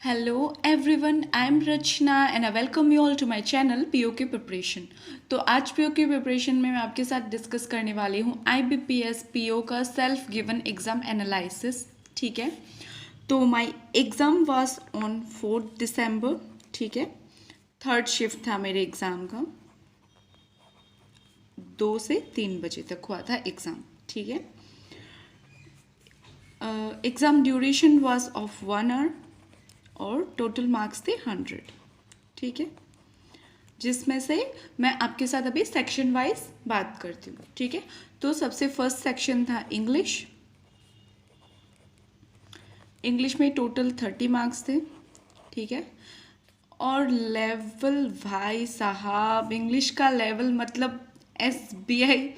Hello everyone, I am Rachna and I welcome you all to my channel POK preparation. तो आज PoK preparation में मैं आपके साथ डिस्कस करने वाली हूँ आईबीपीएस पीओ का सेल्फ गिवन एग्ज़ाम एनालिसिस। ठीक है, तो माय एग्ज़ाम वाज ऑन 4 दिसंबर। ठीक है, थर्ड शिफ्ट था मेरे एग्ज़ाम का, 2 से 3 बजे तक हुआ था एग्ज़ाम। ठीक है, exam duration was of 1 hour और टोटल मार्क्स थे 100। ठीक है, जिसमें से मैं आपके साथ अभी सेक्शन वाइज बात करती हूँ। ठीक है, तो सबसे फर्स्ट सेक्शन था इंग्लिश। इंग्लिश में टोटल 30 मार्क्स थे। ठीक है, और लेवल भाई साहब, इंग्लिश का लेवल मतलब एसबीआई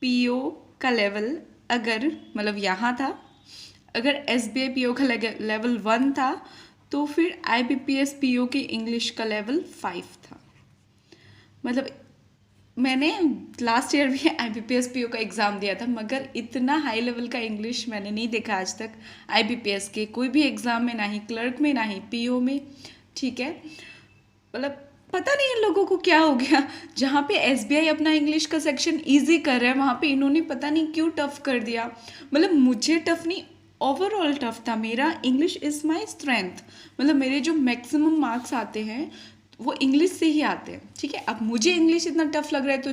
पीओ का लेवल अगर मतलब यहाँ था, अगर एसबीआई पीओ का लेवल 1 था तो फिर आईबीपीएस पीओ की इंग्लिश का लेवल 5 था। मतलब मैंने लास्ट ईयर भी आईबीपीएस पीओ का एग्ज़ाम दिया था, मगर इतना हाई लेवल का इंग्लिश मैंने नहीं देखा आज तक आईबीपीएस के कोई भी एग्ज़ाम में, ना ही क्लर्क में, ना ही पीओ में। ठीक है, मतलब पता नहीं इन लोगों को क्या हो गया, जहाँ पे एसबीआई अपना इंग्लिश का सेक्शन इजी कर रहा है वहाँ पे इन्होंने पता नहीं क्यों टफ कर दिया। मतलब मुझे टफ नहीं, ओवरऑल टफ था। मेरा इंग्लिश इज़ माई स्ट्रेंथ, मतलब मेरे जो मैक्सिमम मार्क्स आते हैं वो इंग्लिश से ही आते हैं। ठीक है, अब मुझे इंग्लिश इतना टफ लग रहा है तो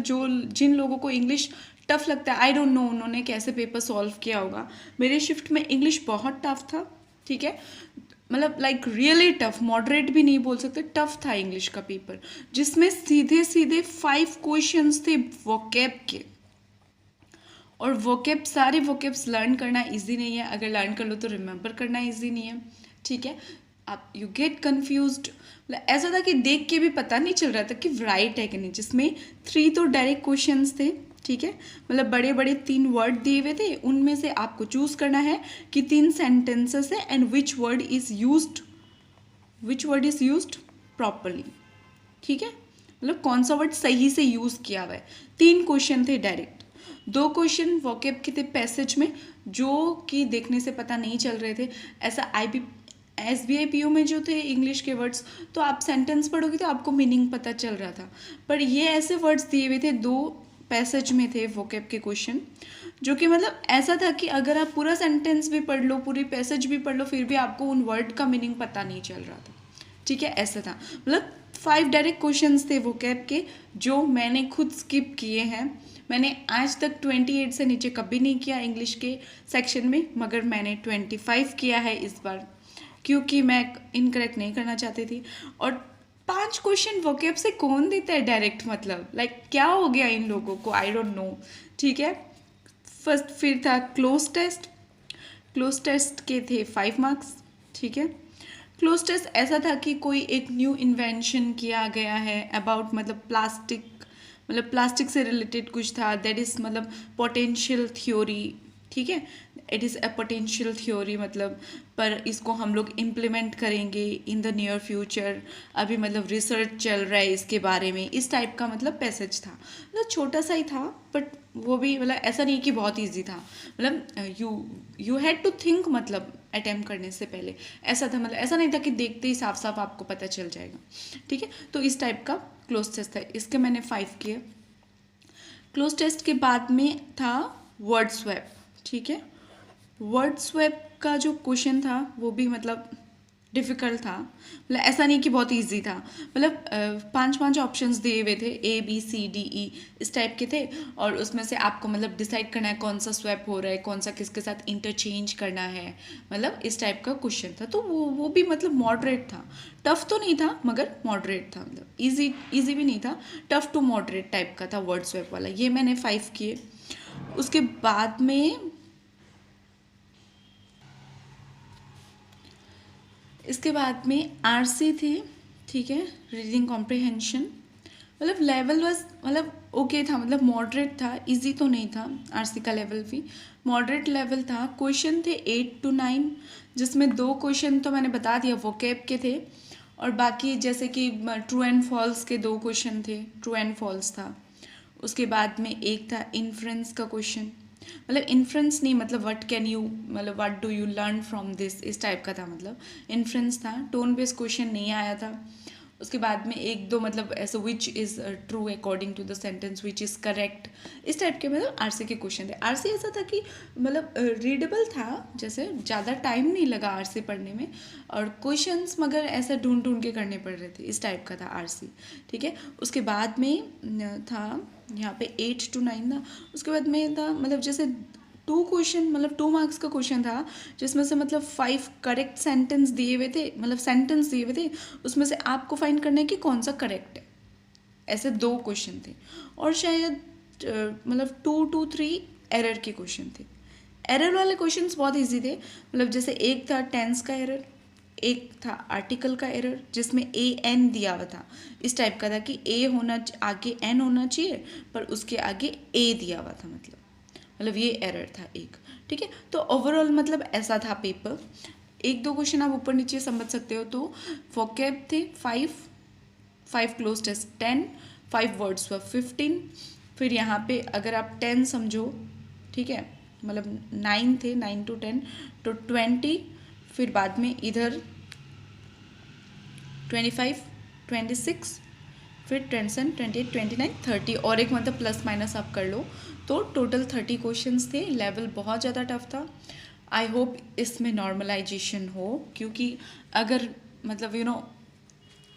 जिन लोगों को इंग्लिश टफ लगता है, आई डोंट नो उन्होंने कैसे पेपर सॉल्व किया होगा। मेरे शिफ्ट में इंग्लिश बहुत टफ था। ठीक है, मतलब लाइक रियली टफ, मॉडरेट भी नहीं बोल सकते, टफ था इंग्लिश का पेपर, जिसमें सीधे सीधे 5 क्वेश्चंस थे वोकैब के। और वोकैब, सारे वोकैब्स लर्न करना इजी नहीं है, अगर लर्न कर लो तो रिमेंबर करना इजी नहीं है। ठीक है, आप यू गेट कन्फ्यूज्ड। ऐसा था कि देख के भी पता नहीं चल रहा था कि राइट है कि नहीं, जिसमें 3 तो डायरेक्ट क्वेश्चंस थे। ठीक है, मतलब बड़े बड़े 3 वर्ड दिए हुए थे, उनमें से आपको चूज करना है कि 3 सेंटेंसेस है and which word is used properly. ठीक है, मतलब कौन सा वर्ड सही से यूज किया हुआ है। 3 क्वेश्चन थे डायरेक्ट, 2 क्वेश्चन वोकैब के थे पैसेज में, जो कि देखने से पता नहीं चल रहे थे। ऐसा एसबीआई पीओ में जो थे इंग्लिश के वर्ड्स, तो आप सेंटेंस पढ़ोगे तो आपको मीनिंग पता चल रहा था, पर ये ऐसे वर्ड्स दिए हुए थे, 2 पैसेज में थे वोकैब के क्वेश्चन, जो कि मतलब ऐसा था कि अगर आप पूरा सेंटेंस भी पढ़ लो, पूरी पैसेज भी पढ़ लो, फिर भी आपको उन वर्ड का मीनिंग पता नहीं चल रहा था। ठीक है, ऐसा था। मतलब 5 डायरेक्ट क्वेश्चंस थे वोकैब के, जो मैंने खुद स्किप किए हैं। मैंने आज तक 28 से नीचे कभी नहीं किया इंग्लिश के सेक्शन में, मगर मैंने 25 किया है इस बार, क्योंकि मैं इनकरेक्ट नहीं करना चाहती थी। और 5 क्वेश्चन वोकैब से कौन देता है डायरेक्ट, मतलब लाइक क्या हो गया इन लोगों को, आई डोंट नो। ठीक है, फर्स्ट फिर था क्लोज टेस्ट। क्लोज टेस्ट के थे 5 मार्क्स। ठीक है, क्लोज टेस्ट ऐसा था कि कोई एक न्यू इन्वेंशन किया गया है अबाउट, मतलब प्लास्टिक, मतलब प्लास्टिक से रिलेटेड कुछ था, दैट इज़ मतलब पोटेंशियल थ्योरी। ठीक है, it is a potential theory, मतलब पर इसको हम लोग इम्प्लीमेंट करेंगे इन द नियर फ्यूचर, अभी मतलब रिसर्च चल रहा है इसके बारे में, इस टाइप का मतलब पैसेज था। मतलब छोटा सा ही था, बट वो भी मतलब ऐसा नहीं कि बहुत ईजी था, मतलब यू हैड टू थिंक, मतलब अटैम्प्ट करने से पहले ऐसा था, मतलब ऐसा नहीं था कि देखते ही साफ साफ आपको पता चल जाएगा। ठीक है, तो इस टाइप का क्लोज टेस्ट था, इसके मैंने 5 किए। क्लोज टेस्ट के बाद में था वर्ड स्वैप। ठीक है, वर्ड स्वैप का जो क्वेश्चन था वो भी मतलब डिफ़िकल्ट था, मतलब ऐसा नहीं कि बहुत इजी था। मतलब 5 ऑप्शंस दिए हुए थे, ABCDE इस टाइप के थे, और उसमें से आपको मतलब डिसाइड करना है कौन सा स्वैप हो रहा है, कौन सा किसके साथ इंटरचेंज करना है, मतलब इस टाइप का क्वेश्चन था। तो वो भी मतलब मॉडरेट था, टफ तो नहीं था मगर मॉडरेट था, मतलब इजी भी नहीं था, टफ टू मॉडरेट टाइप का था वर्ड स्वैप वाला। ये मैंने 5 किए। उसके बाद में, इसके बाद में आरसी थे। ठीक है, रीडिंग कॉम्प्रिहेंशन, मतलब लेवल वाज मतलब ओके था, मतलब मॉडरेट था, इजी तो नहीं था। आरसी का लेवल भी मॉडरेट लेवल था। क्वेश्चन थे 8 to 9, जिसमें 2 क्वेश्चन तो मैंने बता दिया वोकैब के थे, और बाकी जैसे कि ट्रू एंड फॉल्स के 2 क्वेश्चन थे, ट्रू एंड फॉल्स था। उसके बाद में एक था इन्फ्रेंस का क्वेश्चन। मतलब इन्फ्रेंस नहीं, मतलब व्हाट कैन यू, मतलब what do you learn from this, इस टाइप का था, मतलब इन्फ्रेंस था। टोन बेस्ड क्वेश्चन नहीं आया था। उसके बाद में एक दो मतलब ऐसे which is true according to the sentence, which is correct, इस टाइप के मतलब आरसी के क्वेश्चन थे। आरसी ऐसा था कि मतलब रीडेबल था, जैसे ज़्यादा टाइम नहीं लगा आरसी पढ़ने में, और क्वेश्चंस मगर ऐसे ढूंढ ढूंढ के करने पड़ रहे थे, इस टाइप का था आरसी। ठीक है, उसके बाद में था यहाँ पे 8 to 9 था। उसके बाद में था मतलब जैसे 2 क्वेश्चन, मतलब 2 मार्क्स का क्वेश्चन था, जिसमें से मतलब 5 करेक्ट सेंटेंस दिए हुए थे, मतलब सेंटेंस दिए हुए थे, उसमें से आपको फाइंड करना है कि कौन सा करेक्ट है। ऐसे 2 क्वेश्चन थे, और शायद मतलब 2 to 3 एरर के क्वेश्चन थे। एरर वाले क्वेश्चंस बहुत इजी थे, मतलब जैसे एक था टेंस का एरर, एक था आर्टिकल का एरर जिसमें ए एन दिया हुआ था, इस टाइप का था कि ए होना आगे एन होना चाहिए, पर उसके आगे ए दिया हुआ था, मतलब ये एरर था एक। ठीक है, तो ओवरऑल मतलब ऐसा था पेपर। एक दो क्वेश्चन आप ऊपर नीचे समझ सकते हो। तो वोकैब थे 5 क्लोज टेस्ट 10, 5 वर्ड्स व 15। फिर यहाँ पे अगर आप 10 समझो, ठीक है, मतलब 9 थे, 9 to 10 तो 20, फिर बाद में इधर 25, 26, फिर 27, 28, 29, 30, और एक मतलब प्लस माइनस आप कर लो, तो टोटल 30 क्वेश्चंस थे। लेवल बहुत ज़्यादा टफ था। आई होप इसमें नॉर्मलाइजेशन हो, क्योंकि अगर मतलब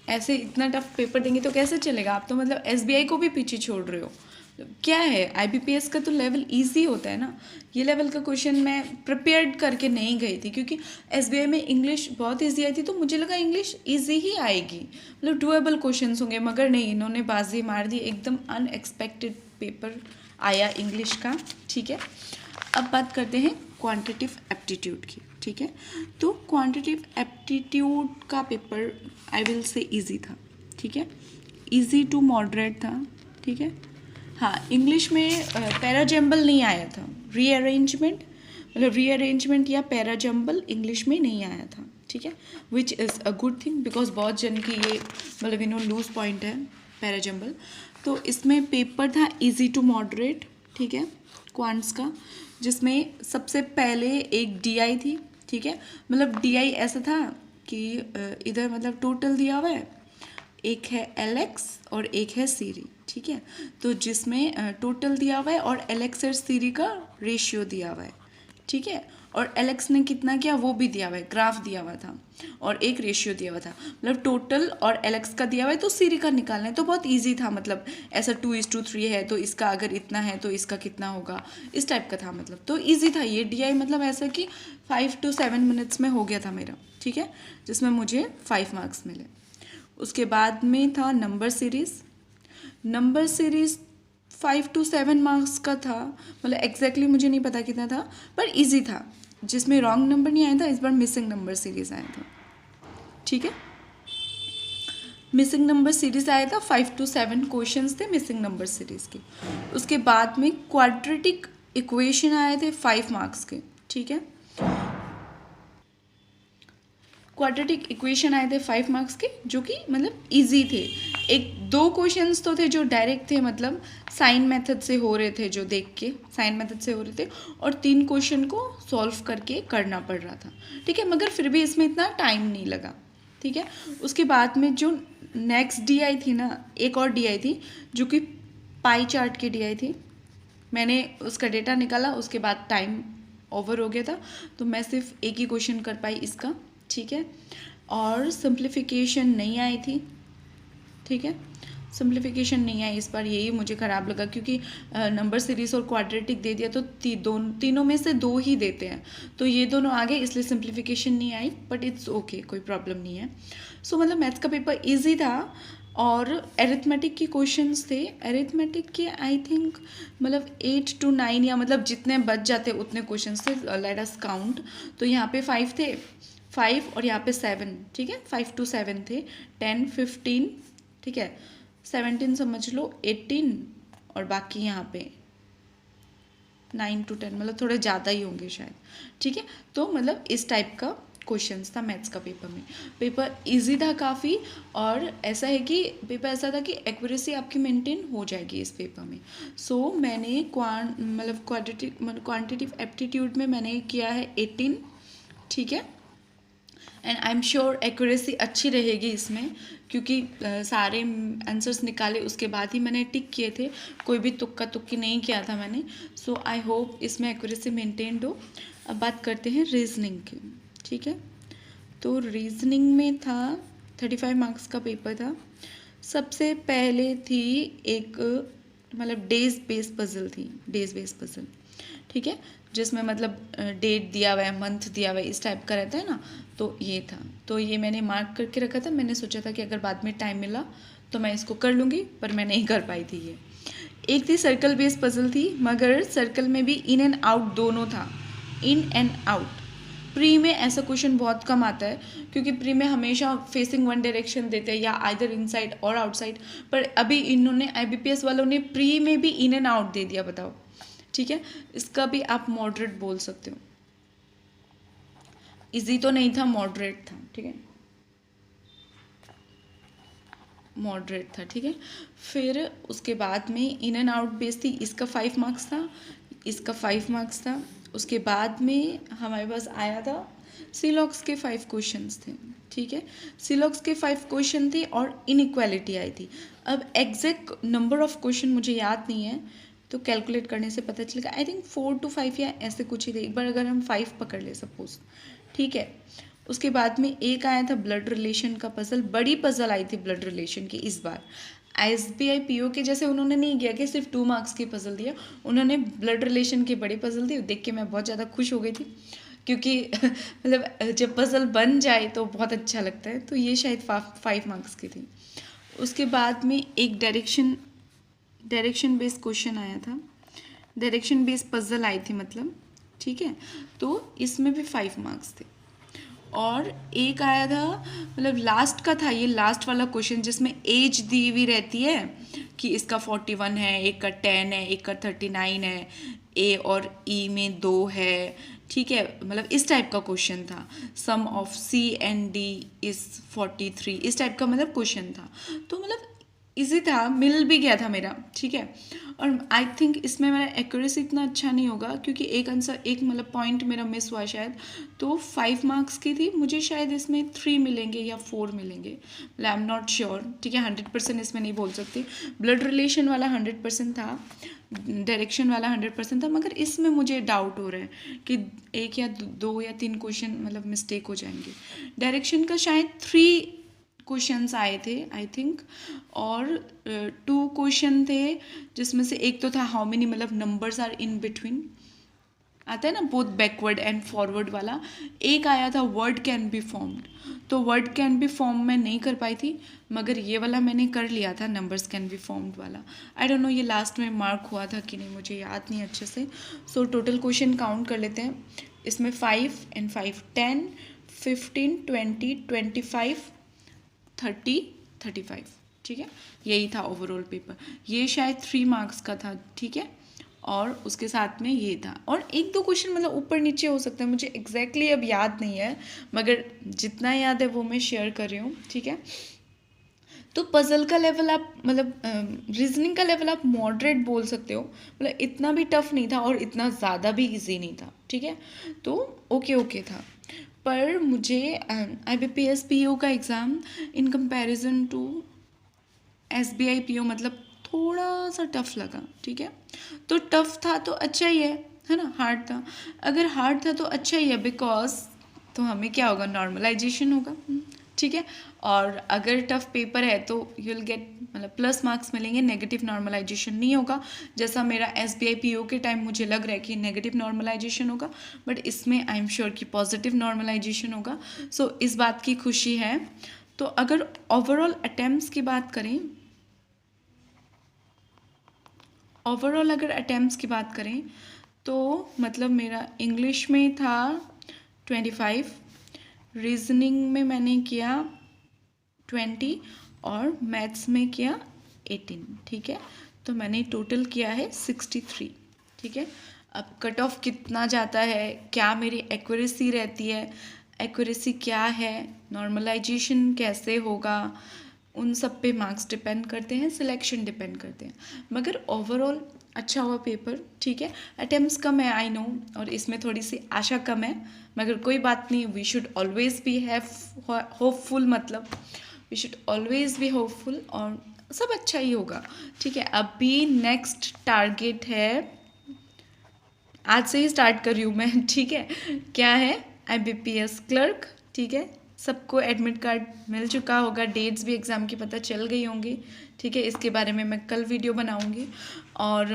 ऐसे इतना टफ पेपर देंगे तो कैसे चलेगा। आप तो मतलब एसबीआई को भी पीछे छोड़ रहे हो। क्या है, आईबीपीएस का तो लेवल इजी होता है ना। ये लेवल का क्वेश्चन मैं प्रिपेयर्ड करके नहीं गई थी, क्योंकि एसबीआई में इंग्लिश बहुत इजी आई थी, तो मुझे लगा इंग्लिश इजी ही आएगी, मतलब डुएबल क्वेश्चंस होंगे, मगर नहीं, इन्होंने बाजी मार दी। एकदम अनएक्सपेक्टेड पेपर आया इंग्लिश का। ठीक है, अब बात करते हैं क्वांटिटिव एप्टीट्यूड की। ठीक है, तो क्वांटिटिव एप्टीट्यूड का paper I will say easy था। ठीक है, इजी टू मॉडरेट था। ठीक है, हाँ, इंग्लिश में पैराजम्बल नहीं आया था, रीअरेंजमेंट, मतलब रीअरेंजमेंट या पैराजम्बल इंग्लिश में नहीं आया था। ठीक है, which is a good thing, because बहुत जन की ये मतलब लूज पॉइंट है पैराजम्बल। तो इसमें पेपर था इजी टू मॉडरेट। ठीक है, क्वांट्स का, जिसमें सबसे पहले एक डीआई थी। ठीक है, मतलब डीआई ऐसा था कि इधर मतलब टोटल दिया हुआ है, एक है एलेक्स और एक है सीरी। ठीक है, तो जिसमें टोटल दिया हुआ है और एलेक्स और सीरी का रेशियो दिया हुआ है। ठीक है, और एलेक्स ने कितना किया वो भी दिया हुआ है, ग्राफ दिया हुआ था, और एक रेशियो दिया हुआ था, मतलब टोटल और एलेक्स का दिया हुआ है, तो सीरी का निकालना है। तो बहुत इजी था, मतलब ऐसा 2:3 है, तो इसका अगर इतना है तो इसका कितना होगा, इस टाइप का था, मतलब तो इजी था ये डीआई, मतलब ऐसा कि 5 to 7 मिनट्स में हो गया था मेरा। ठीक है, जिसमें मुझे 5 मार्क्स मिले। उसके बाद में था number series. Number series 5 to 7 marks का था, मतलब एग्जैक्टली मुझे नहीं पता कितना था, पर इजी था, जिसमें रॉन्ग नंबर नहीं आया था। इस बार मिसिंग नंबर सीरीज़ आया था। ठीक है, मिसिंग नंबर सीरीज़ आया था, 5 to 7 क्वेश्चंस थे मिसिंग नंबर सीरीज़ के। उसके बाद में क्वाड्रेटिक इक्वेशन आए थे 5 मार्क्स के। ठीक है, क्वाड्रेटिक इक्वेशन आए थे 5 मार्क्स के, जो कि मतलब इजी थे। एक दो क्वेश्चंस तो थे जो डायरेक्ट थे, मतलब साइन मेथड से हो रहे थे, जो देख के साइन मेथड से हो रहे थे, और 3 क्वेश्चन को सॉल्व करके करना पड़ रहा था। ठीक है, मगर फिर भी इसमें इतना टाइम नहीं लगा। ठीक है, उसके बाद में जो नेक्स्ट डीआई थी ना, एक और डीआई थी जो कि पाई चार्ट की डीआई थी। मैंने उसका डेटा निकाला, उसके बाद टाइम ओवर हो गया था, तो मैं सिर्फ एक ही क्वेश्चन कर पाई इसका। ठीक है, और सिंप्लीफिकेशन नहीं आई थी। ठीक है, सिंप्लीफिकेशन नहीं आई इस बार, यही मुझे ख़राब लगा, क्योंकि नंबर सीरीज और क्वाड्रेटिक दे दिया तो तीनों में से 2 ही देते हैं, तो ये दोनों आ गए, इसलिए सिंप्लीफिकेशन नहीं आई, बट इट्स ओके, कोई प्रॉब्लम नहीं है। सो मतलब मैथ्स का पेपर ईजी था, और एरिथमेटिक के क्वेश्चंस थे। एरिथमेटिक के आई थिंक मतलब 8 to 9, या मतलब जितने बच जाते उतने क्वेश्चंस थे, लेट अस काउंट। तो यहाँ पे 5 थे, 5 और यहाँ पे 7। ठीक है, 5 to 7 थे, 10, 15, ठीक है, 17 समझ लो, 18, और बाकी यहाँ पे 9 to 10, मतलब थोड़े ज़्यादा ही होंगे शायद। ठीक है, तो मतलब इस टाइप का क्वेश्चंस था मैथ्स का पेपर में। पेपर इजी था काफ़ी, और ऐसा है कि पेपर ऐसा था कि एक्यूरेसी आपकी मेंटेन हो जाएगी इस पेपर में। सो मैंने क्वांटिटिव एप्टीट्यूड में मैंने किया है 18, ठीक है। And I am sure accuracy अच्छी रहेगी इसमें, क्योंकि सारे आंसर्स निकाले उसके बाद ही मैंने टिक किए थे, कोई भी तुक्का तुक्की नहीं किया था मैंने। सो आई होप इसमें एक्यूरेसी मेंटेन्ड हो। अब बात करते हैं रीजनिंग की, ठीक है। तो रीजनिंग में था 35 मार्क्स का पेपर था। सबसे पहले थी एक मतलब डेज बेस्ड पजल थी, डेज बेस्ड पजल, ठीक है, जिसमें मतलब डेट दिया हुआ है, मंथ दिया हुआ है, इस टाइप का रहता है ना। तो ये था, तो ये मैंने मार्क करके रखा था। मैंने सोचा था कि अगर बाद में टाइम मिला तो मैं इसको कर लूँगी, पर मैं नहीं कर पाई थी ये। एक थी सर्कल बेस्ड पजल थी, मगर सर्कल में भी इन एंड आउट दोनों था, इन एंड आउट। प्री में ऐसा क्वेश्चन बहुत कम आता है, क्योंकि प्री में हमेशा फेसिंग वन डायरेक्शन देते हैं, या आइदर इनसाइड और आउटसाइड। पर अभी इन्होंने IBPS वालों ने प्री में भी इन एंड आउट दे दिया, बताओ, ठीक है। इसका भी आप मॉडरेट बोल सकते हो, इजी तो नहीं था, मॉडरेट था, ठीक है, मॉडरेट था, ठीक है। फिर उसके बाद में इन एंड आउट बेस थी, इसका 5 मार्क्स था, इसका 5 मार्क्स था। उसके बाद में हमारे पास आया था सीलॉक्स के 5 क्वेश्चंस थे, ठीक है। सीलॉक्स के 5 क्वेश्चन थे और इनइक्वालिटी आई थी। अब एग्जैक्ट नंबर ऑफ क्वेश्चन मुझे याद नहीं है, तो कैलकुलेट करने से पता चलेगा। आई थिंक 4 to 5 या ऐसे कुछ ही थे। एक बार अगर हम 5 पकड़ ले सपोज, ठीक है। उसके बाद में एक आया था ब्लड रिलेशन का पजल, बड़ी पजल आई थी ब्लड रिलेशन की इस बार। SBI PO के जैसे उन्होंने नहीं किया कि सिर्फ 2 मार्क्स की पजल दिया, उन्होंने ब्लड रिलेशन की बड़ी पजल दी। देख के मैं बहुत ज़्यादा खुश हो गई थी, क्योंकि मतलब जब पजल बन जाए तो बहुत अच्छा लगता है। तो ये शायद 5 मार्क्स की थी। उसके बाद में एक डायरेक्शन बेस्ड क्वेश्चन आया था, डायरेक्शन बेस्ड पजल आई थी मतलब, ठीक है। तो इसमें भी 5 मार्क्स थे। और एक आया था मतलब लास्ट का था, ये लास्ट वाला क्वेश्चन जिसमें एज दी हुई रहती है कि इसका 41 है, एक का 10 है, एक का 39 है, ए और ई में 2 है, ठीक है। मतलब इस टाइप का क्वेश्चन था। Sum of C and D is 43, इस टाइप का मतलब क्वेश्चन था। तो मतलब इजी था, मिल भी गया था मेरा, ठीक है। और आई थिंक इसमें मेरा एक्यूरेसी इतना अच्छा नहीं होगा, क्योंकि एक आंसर, एक मतलब पॉइंट मेरा मिस हुआ शायद। तो 5 मार्क्स की थी, मुझे शायद इसमें 3 मिलेंगे या 4 मिलेंगे, मतलब आई एम नॉट श्योर, ठीक है। 100% इसमें नहीं बोल सकती। ब्लड रिलेशन वाला 100% था, डायरेक्शन वाला 100% था, मगर इसमें मुझे डाउट हो रहा है कि 1 या 2 या 3 क्वेश्चन मतलब मिस्टेक हो जाएंगे। डायरेक्शन का शायद 3 क्वेश्चंस आए थे आई थिंक, और 2 क्वेश्चन थे, जिसमें से एक तो था हाउ मेनी, मतलब नंबर्स आर इन बिटवीन, आता है ना, बोथ बैकवर्ड एंड फॉरवर्ड वाला। एक आया था वर्ड कैन बी फॉर्म्ड, तो वर्ड कैन बी फॉर्म मैं नहीं कर पाई थी, मगर ये वाला मैंने कर लिया था, नंबर्स कैन बी फॉर्म्ड वाला। आई डोंट नो ये लास्ट में मार्क हुआ था कि नहीं, मुझे याद नहीं अच्छे से। सो टोटल क्वेश्चन काउंट कर लेते हैं। इसमें 5 and 5 10 15 20 25 30 35, ठीक है। यही था ओवरऑल पेपर। ये शायद 3 मार्क्स का था, ठीक है। और उसके साथ में ये था, और 1-2 क्वेश्चन मतलब ऊपर नीचे हो सकता है, मुझे एग्जैक्टली अब याद नहीं है, मगर जितना याद है वो मैं शेयर कर रही हूँ, ठीक है। तो पजल का लेवल आप मतलब रीजनिंग का लेवल आप मॉडरेट बोल सकते हो, मतलब इतना भी टफ नहीं था और इतना ज़्यादा भी इजी नहीं था, ठीक है। तो ओके ओके था। पर मुझे IBPS PO का exam in comparison to SBI PO मतलब थोड़ा सा टफ लगा, ठीक है। तो टफ था तो अच्छा ही है ना। हार्ड था, अगर हार्ड था तो अच्छा ही है, बिकॉज तो हमें क्या होगा, नॉर्मलाइजेशन होगा, ठीक है। और अगर टफ पेपर है तो यू विल गेट मतलब प्लस मार्क्स मिलेंगे, नेगेटिव नॉर्मलाइजेशन नहीं होगा, जैसा मेरा SBI PO के टाइम मुझे लग रहा है कि नेगेटिव नॉर्मलाइजेशन होगा, बट इसमें आई एम श्योर कि पॉजिटिव नॉर्मलाइजेशन होगा। सो इस बात की खुशी है। तो अगर ओवरऑल अटेम्प्ट्स की बात करें, ओवरऑल अगर अटेम्प्ट्स की बात करें तो मतलब मेरा इंग्लिश में था 25, रीजनिंग में मैंने किया 20 और मैथ्स में किया 18, ठीक है। तो मैंने टोटल किया है 63, ठीक है। अब कट ऑफ कितना जाता है, क्या मेरी एक्यूरेसी रहती है, एक्यूरेसी क्या है, नॉर्मलाइजेशन कैसे होगा, उन सब पे मार्क्स डिपेंड करते हैं, सिलेक्शन डिपेंड करते हैं। मगर ओवरऑल अच्छा हुआ पेपर, ठीक है। अटेम्प्ट्स कम है आई नो, और इसमें थोड़ी सी आशा कम है, मगर कोई बात नहीं, we should always be have hopeful, मतलब we should always be hopeful, और सब अच्छा ही होगा, ठीक है। अभी नेक्स्ट टारगेट है, आज से ही स्टार्ट कर रही हूँ मैं, ठीक है। क्या है, IBPS क्लर्क, ठीक है। सबको एडमिट कार्ड मिल चुका होगा, डेट्स भी एग्ज़ाम की पता चल गई होंगी, ठीक है। इसके बारे में मैं कल वीडियो बनाऊंगी, और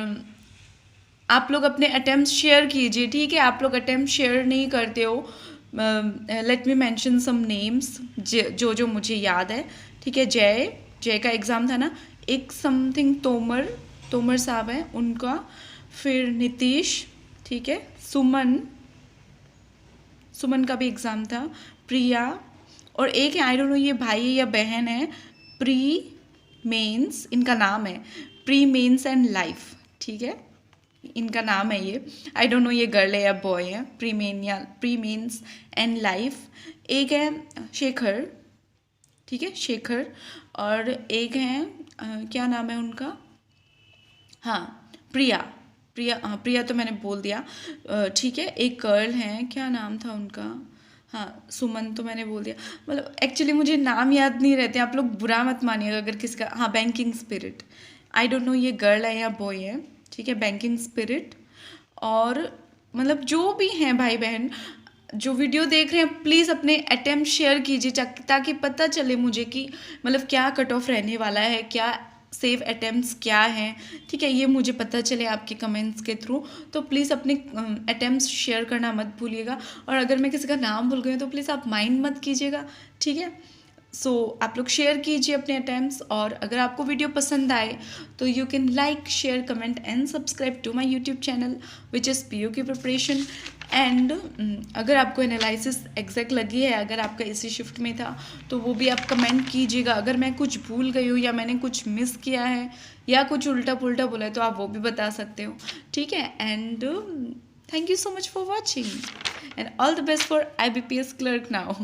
आप लोग अपने अटेम्प्ट शेयर कीजिए, ठीक है। आप लोग अटेम्प्ट शेयर नहीं करते हो, let me mention some names जो जो मुझे याद है, ठीक है। जय का एग्ज़ाम था ना, एक समथिंग तोमर साहब हैं उनका, फिर नीतीश, ठीक है, सुमन का भी एग्ज़ाम था, प्रिया, और एक है, आई डोंट नो ये भाई है या बहन है, प्री मेंस इनका नाम है, प्री मेंस एंड लाइफ, ठीक है, इनका नाम है ये। आई डोंट नो ये गर्ल है या बॉय है, प्री मेंस एंड लाइफ। एक है शेखर, ठीक है, शेखर, और एक है क्या नाम है उनका, हाँ, प्रिया तो मैंने बोल दिया, ठीक है। एक गर्ल है, क्या नाम था उनका, हाँ, सुमन तो मैंने बोल दिया। मतलब एक्चुअली मुझे नाम याद नहीं रहते, आप लोग बुरा मत मानिएगा अगर किसका, हाँ, banking spirit, I don't know ये गर्ल है या बॉय है, ठीक है, बैंकिंग स्पिरिट। और मतलब जो भी हैं भाई बहन जो वीडियो देख रहे हैं, प्लीज़ अपने अटेम्प्ट शेयर कीजिए, ताकि पता चले मुझे कि मतलब क्या कट ऑफ रहने वाला है, क्या सेव अटेम्प्ट्स क्या हैं, ठीक है, ये मुझे पता चले आपके कमेंट्स के थ्रू। तो प्लीज़ अपने अटेम्प्ट्स शेयर करना मत भूलिएगा, और अगर मैं किसी का नाम भूल गई हूँ तो प्लीज़ आप माइंड मत कीजिएगा, ठीक है। सो आप लोग शेयर कीजिए अपने अटेम्प्ट्स, और अगर आपको वीडियो पसंद आए तो you can like, share, comment and subscribe to my YouTube channel which is PU की प्रिपरेशन। एंड अगर आपको एनालिसिस एग्जैक्ट लगी है, अगर आपका इसी शिफ्ट में था, तो वो भी आप कमेंट कीजिएगा। अगर मैं कुछ भूल गई हूँ या मैंने कुछ मिस किया है या कुछ उल्टा पुल्टा बोला है तो आप वो भी बता सकते हो, ठीक है। And thank you so much for watching, and all the best for IBPS clerk now.